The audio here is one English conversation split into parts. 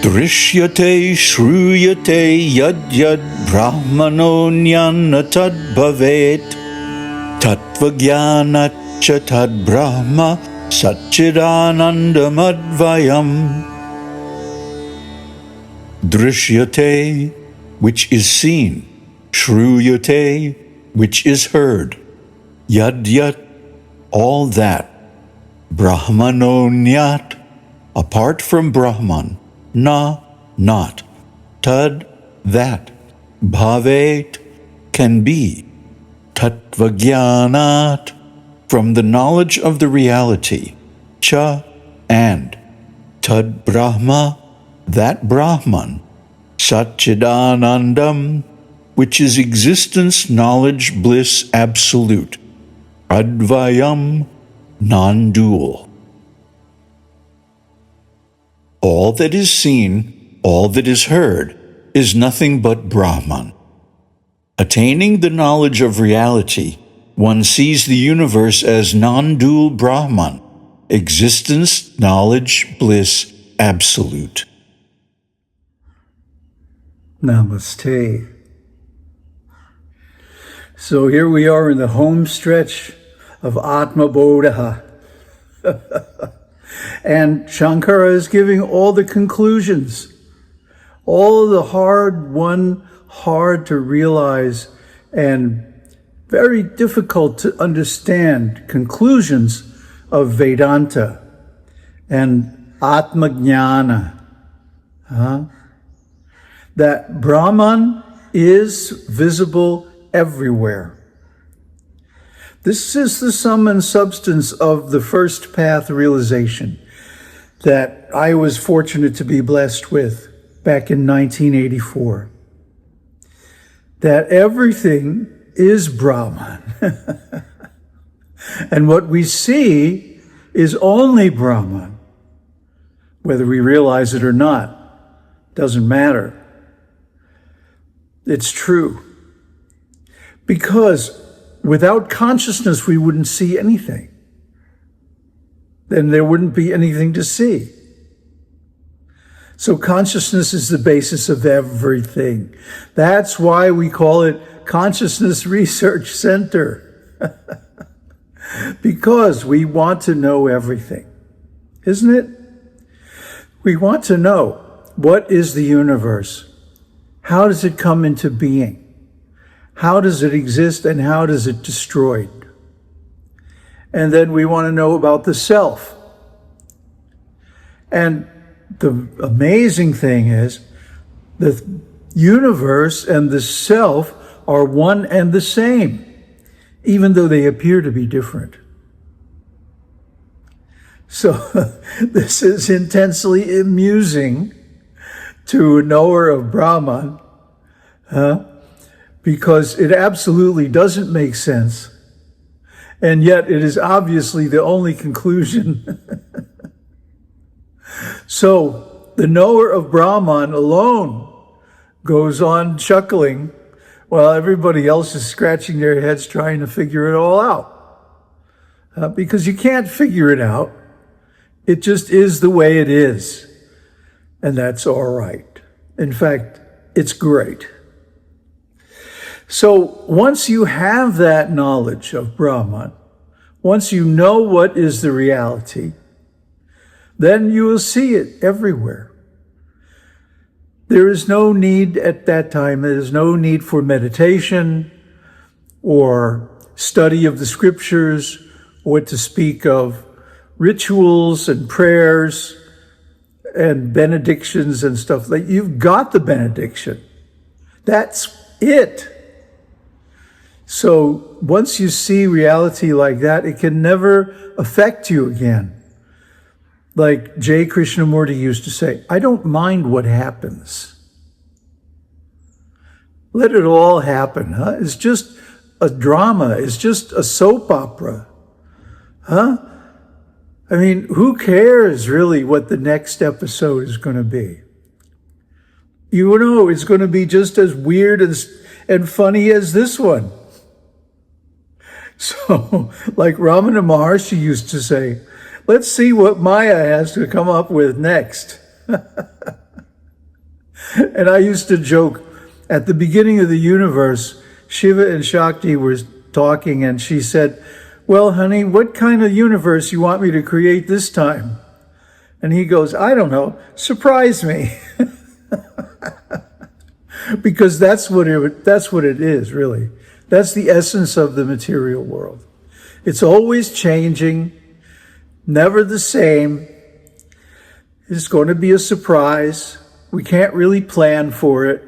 Drishyate shruyate yad yad brahmanonyana tad bhavet tatvajnanacha tad brahma satchidanandamadvayam. Drishyate, which is seen, shruyate, which is heard, yad yat, all that, brahmanonyat, apart from Brahman, na, not, tad, that, bhavet, can be, tatvajnanat, from the knowledge of the reality, cha, and, tad Brahma, that Brahman, Satchidanandam, which is existence, knowledge, bliss, absolute, advayam, non-dual. All that is seen, all that is heard, is nothing but Brahman. Attaining the knowledge of reality, one sees the universe as non-dual Brahman, existence, knowledge, bliss, absolute. Namaste. So here we are in the home stretch of Atma-bodhah. And Shankara is giving all the conclusions, all the hard to realize and very difficult to understand conclusions of Vedanta and Atma-jnana. That Brahman is visible everywhere. This is the sum and substance of the first path realization that I was fortunate to be blessed with back in 1984. That everything is Brahman. And what we see is only Brahman. Whether we realize it or not, doesn't matter. It's true. Because without consciousness, we wouldn't see anything. Then there wouldn't be anything to see. So consciousness is the basis of everything. That's why we call it Consciousness Research Center. Because we want to know everything, isn't it? We want to know, what is the universe? How does it come into being? How does it exist and how does it destroy? And then we want to know about the self. And the amazing thing is, the universe and the self are one and the same, even though they appear to be different. So this is intensely amusing to a knower of Brahman, because it absolutely doesn't make sense, and yet it is obviously the only conclusion. So the knower of Brahman alone goes on chuckling while everybody else is scratching their heads trying to figure it all out. Because you can't figure it out. It just is the way it is. And that's all right. In fact, it's great. So once you have that knowledge of Brahman, once you know what is the reality, then you will see it everywhere. There is no need at that time, there is no need for meditation or study of the scriptures, or to speak of rituals and prayers and benedictions and stuff. Like, you've got the benediction. That's it. So once you see reality like that, it can never affect you again. Like J. Krishnamurti used to say, I don't mind what happens. Let it all happen, huh? It's just a drama. It's just a soap opera, huh? I mean, who cares really what the next episode is going to be? You know, it's going to be just as weird and funny as this one. So, like Ramana Maharshi used to say, let's see what Maya has to come up with next. And I used to joke, at the beginning of the universe, Shiva and Shakti were talking, and she said, well, honey, what kind of universe you want me to create this time? And he goes, I don't know, surprise me. Because that's what it is, really. That's the essence of the material world. It's always changing, never the same. It's going to be a surprise. We can't really plan for it.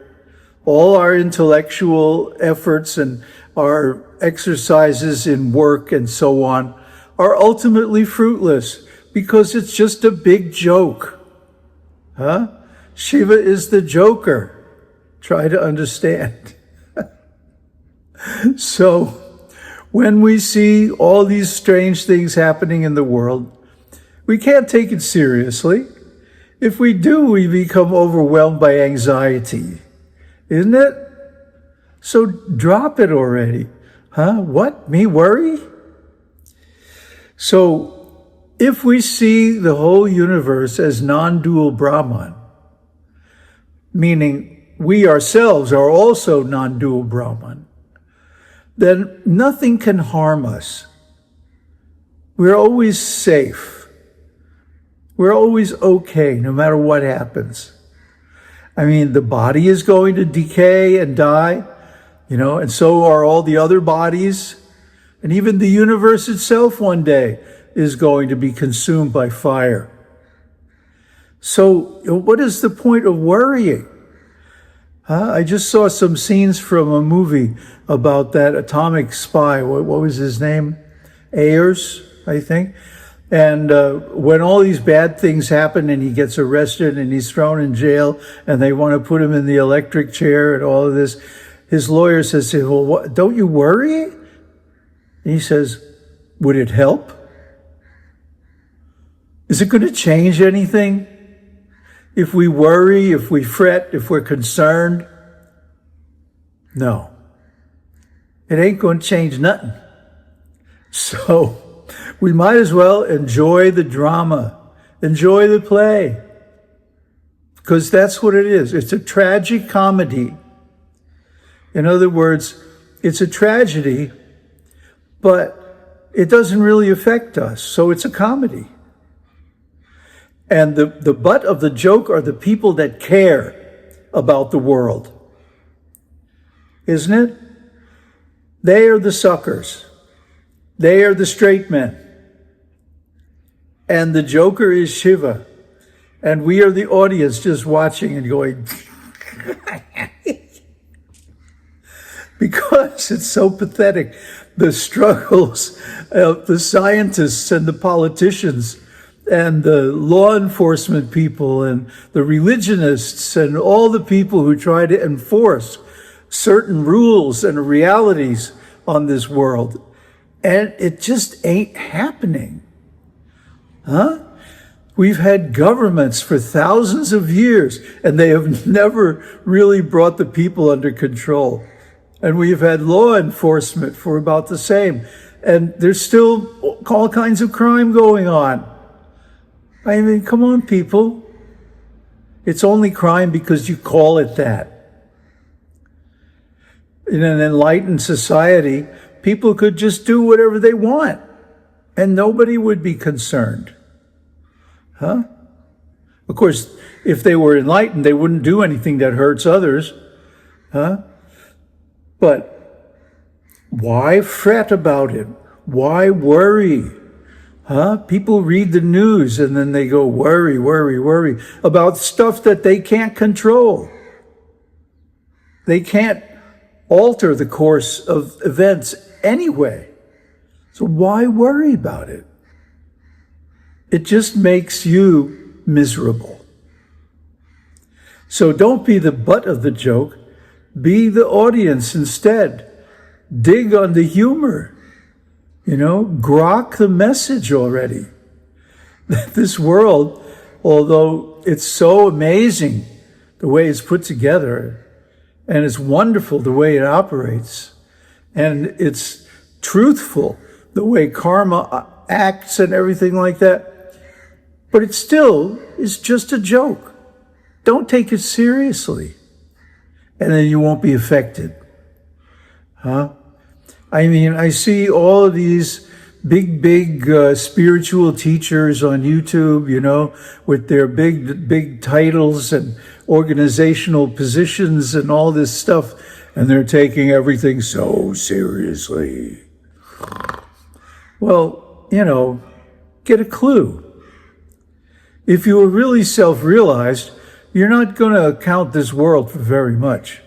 All our intellectual efforts and our exercises in work and so on are ultimately fruitless because it's just a big joke. Huh? Shiva is the joker. Try to understand. So, when we see all these strange things happening in the world, we can't take it seriously. If we do, we become overwhelmed by anxiety, isn't it? So drop it already. Huh? What? Me worry? So, if we see the whole universe as non-dual Brahman, meaning we ourselves are also non-dual Brahman, then nothing can harm us. We're always safe. We're always okay, no matter what happens. I mean, the body is going to decay and die, and so are all the other bodies. And even the universe itself one day is going to be consumed by fire. So what is the point of worrying? I just saw some scenes from a movie about that atomic spy. What was his name? Ayers, I think. And when all these bad things happen and he gets arrested and he's thrown in jail and they want to put him in the electric chair and all of this, his lawyer says to him, well, what, don't you worry? And he says, would it help? Is it going to change anything? If we worry, if we fret, if we're concerned? No. It ain't going to change nothing. So we might as well enjoy the drama, enjoy the play, because that's what it is. It's a tragic comedy. In other words, it's a tragedy, but it doesn't really affect us, so it's a comedy. And the butt of the joke are the people that care about the world. Isn't it? They are the suckers. They are the straight men. And the joker is Shiva. And we are the audience just watching and going, because it's so pathetic. The struggles of the scientists and the politicians and the law enforcement people and the religionists and all the people who try to enforce certain rules and realities on this world. And it just ain't happening. Huh? We've had governments for thousands of years, and they have never really brought the people under control. And we've had law enforcement for about the same. And there's still all kinds of crime going on. I mean, come on, people. It's only crime because you call it that. In an enlightened society, people could just do whatever they want, and nobody would be concerned. Huh? Of course, if they were enlightened, they wouldn't do anything that hurts others. Huh? But why fret about it? Why worry? Huh? People read the news and then they go worry, worry, worry about stuff that they can't control. They can't alter the course of events anyway. So why worry about it? It just makes you miserable. So don't be the butt of the joke. Be the audience instead. Dig on the humor. Grok the message already. This world, although it's so amazing the way it's put together, and it's wonderful the way it operates, and it's truthful the way karma acts and everything like that, but it still is just a joke. don't take it seriously. And then you won't be affected. Huh? I mean, I see all of these big spiritual teachers on YouTube, you know, with their big titles and organizational positions and all this stuff, and they're taking everything so seriously. Well, you know, get a clue. If you are really self-realized, you're not going to account this world for very much.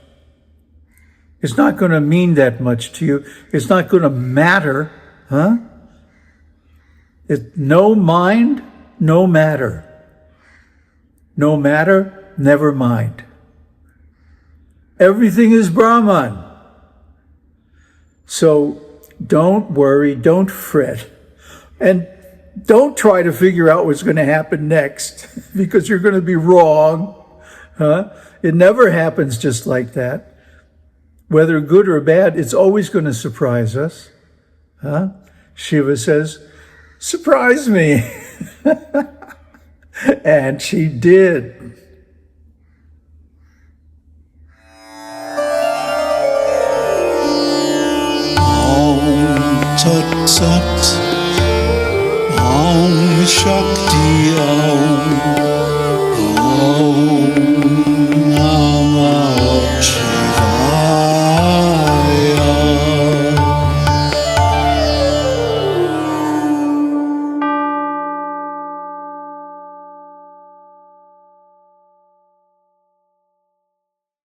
It's not going to mean that much to you. It's not going to matter, huh? No mind, no matter. No matter, never mind. Everything is Brahman. So don't worry, don't fret, and don't try to figure out what's going to happen next, because you're going to be wrong. Huh? It never happens just like that. Whether good or bad, it's always going to surprise us. Huh? Shiva says, surprise me. And she did. Om Tat Sat. Om Shakti Om. Om